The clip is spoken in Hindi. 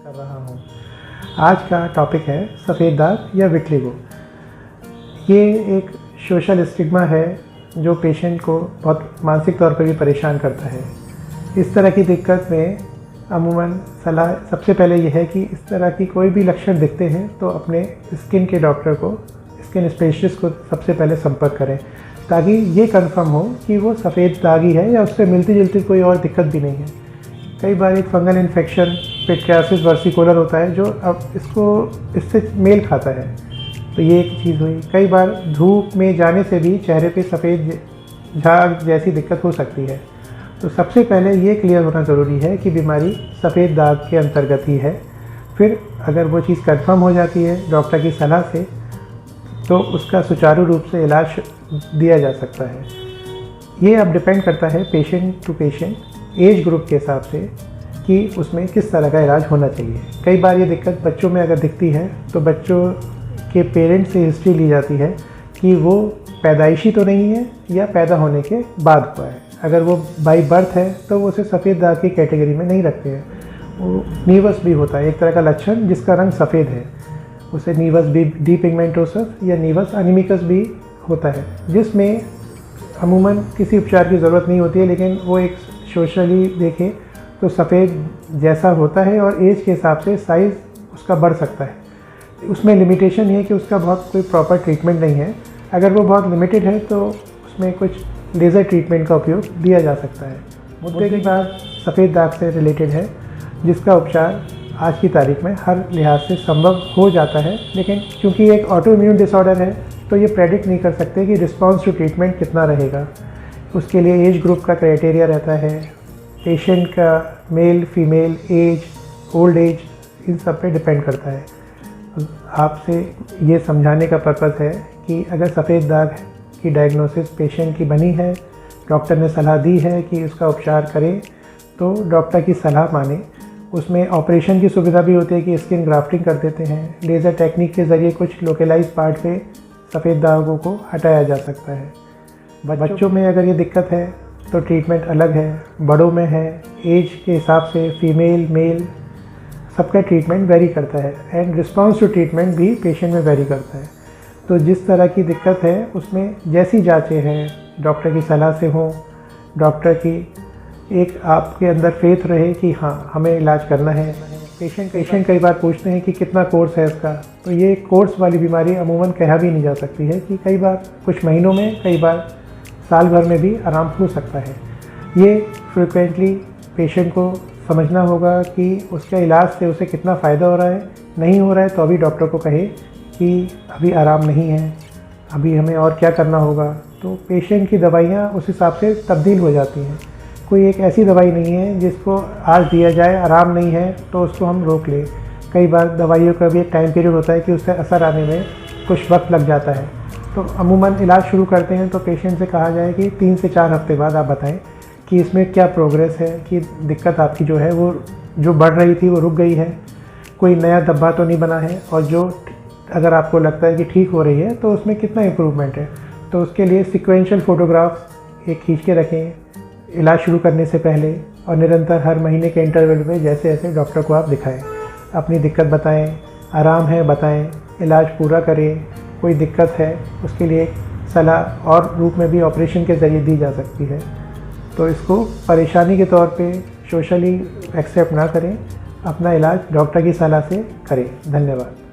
कर रहा हूँ। आज का टॉपिक है सफ़ेद दाग या विटिलिगो। ये एक सोशल स्टिग्मा है जो पेशेंट को बहुत मानसिक तौर पर भी परेशान करता है। इस तरह की दिक्कत में अमूमन सलाह सबसे पहले यह है कि इस तरह की कोई भी लक्षण दिखते हैं तो अपने स्किन के डॉक्टर को, स्किन स्पेशलिस्ट को सबसे पहले संपर्क करें, ताकि ये कंफर्म हो कि वो सफ़ेद दाग ही है या उससे मिलती जुलती कोई और दिक्कत भी नहीं है। कई बार एक फंगल इन्फेक्शन पिटियासिस वर्सिकोलर होता है जो अब इससे मेल खाता है, तो ये एक चीज़ हुई। कई बार धूप में जाने से भी चेहरे पे सफ़ेद झाग जैसी दिक्कत हो सकती है। तो सबसे पहले ये क्लियर होना ज़रूरी है कि बीमारी सफ़ेद दाग के अंतर्गत ही है। फिर अगर वो चीज़ कंफर्म हो जाती है डॉक्टर की सलाह से, तो उसका सुचारू रूप से इलाज दिया जा सकता है। ये अब डिपेंड करता है patient to patient, age group के हिसाब से कि उसमें किस तरह का इलाज होना चाहिए। कई बार ये दिक्कत बच्चों में अगर दिखती है तो बच्चों के पेरेंट्स से हिस्ट्री ली जाती है कि वो पैदाइशी तो नहीं है या पैदा होने के बाद हुआ है। अगर वो बाई बर्थ है तो वो उसे सफ़ेद दाग की कैटेगरी में नहीं रखते हैं। वो नीवस भी होता है, एक तरह का लक्षण जिसका रंग सफ़ेद है, उसे नीवस भी डीपिगमेंटोसस या नीवस एनीमिकस भी होता है, जिसमें अमूमन किसी उपचार की ज़रूरत नहीं होती है। लेकिन वो एक सोशली देखें तो सफ़ेद जैसा होता है और एज के हिसाब से साइज़ उसका बढ़ सकता है। उसमें लिमिटेशन ये है कि उसका बहुत कोई प्रॉपर ट्रीटमेंट नहीं है। अगर वो बहुत लिमिटेड है तो उसमें कुछ लेज़र ट्रीटमेंट का उपयोग दिया जा सकता है। मुद्दे की बात सफ़ेद दाग से रिलेटेड है, जिसका उपचार आज की तारीख में हर लिहाज से संभव हो जाता है। लेकिन क्योंकि एक ऑटो इम्यून डिसऑर्डर है तो ये प्रेडिक्ट नहीं कर सकते कि रिस्पॉन्स टू ट्रीटमेंट कितना रहेगा। उसके लिए एज ग्रुप का क्राइटेरिया रहता है, पेशेंट का male female age, old age, इन सब पे डिपेंड करता है। आपसे ये समझाने का पर्पज़ है कि अगर सफ़ेद दाग की डायग्नोसिस पेशेंट की बनी है, डॉक्टर ने सलाह दी है कि उसका उपचार करें, तो डॉक्टर की सलाह माने। उसमें ऑपरेशन की सुविधा भी होती है कि स्किन ग्राफ्टिंग कर देते हैं। लेज़र टेक्निक के ज़रिए कुछ लोकलाइज पार्ट पे सफ़ेद दागों को हटाया जा सकता है। बच्चों में अगर ये दिक्कत है तो ट्रीटमेंट अलग है, बड़ों में है, एज के हिसाब से फीमेल मेल सबका ट्रीटमेंट वेरी करता है एंड रिस्पांस टू ट्रीटमेंट भी पेशेंट में वेरी करता है। तो जिस तरह की दिक्कत है उसमें जैसी जांचें हैं डॉक्टर की सलाह से हों, डॉक्टर की एक आपके अंदर फेथ रहे कि हाँ हमें इलाज करना है। पेशेंट कई बार पूछते हैं कि कितना कोर्स है इसका, तो ये कोर्स वाली बीमारी अमूमन कहा भी नहीं जा सकती है कि कई बार कुछ महीनों में, कई बार साल भर में भी आराम हो सकता है। ये फ्रिक्वेंटली पेशेंट को समझना होगा कि उसके इलाज से उसे कितना फ़ायदा हो रहा है। नहीं हो रहा है तो अभी डॉक्टर को कहे कि अभी आराम नहीं है, अभी हमें और क्या करना होगा। तो पेशेंट की दवाइयाँ उस हिसाब से तब्दील हो जाती हैं। कोई एक ऐसी दवाई नहीं है जिसको आज दिया जाए, आराम नहीं है तो उसको हम रोक लें। कई बार दवाइयों का भी एक टाइम पीरियड होता है कि उससे असर आने में कुछ वक्त लग जाता है। तो अमूमन इलाज शुरू करते हैं तो पेशेंट से कहा जाए कि 3 से 4 हफ्ते बाद आप बताएं कि इसमें क्या प्रोग्रेस है, कि दिक्कत आपकी जो है वो जो बढ़ रही थी वो रुक गई है, कोई नया धब्बा तो नहीं बना है, और जो अगर आपको लगता है कि ठीक हो रही है तो उसमें कितना इम्प्रूवमेंट है। तो उसके लिए सिक्वेंशियल फ़ोटोग्राफ्स एक खींच के रखें इलाज शुरू करने से पहले, और निरंतर हर महीने के इंटरवल में जैसे जैसे डॉक्टर को आप दिखाएं, अपनी दिक्कत बताएं, आराम है बताएं, इलाज पूरा करें। कोई दिक्कत है उसके लिए सलाह और रूप में भी ऑपरेशन के ज़रिए दी जा सकती है। तो इसको परेशानी के तौर पे सोशली एक्सेप्ट ना करें, अपना इलाज डॉक्टर की सलाह से करें। धन्यवाद।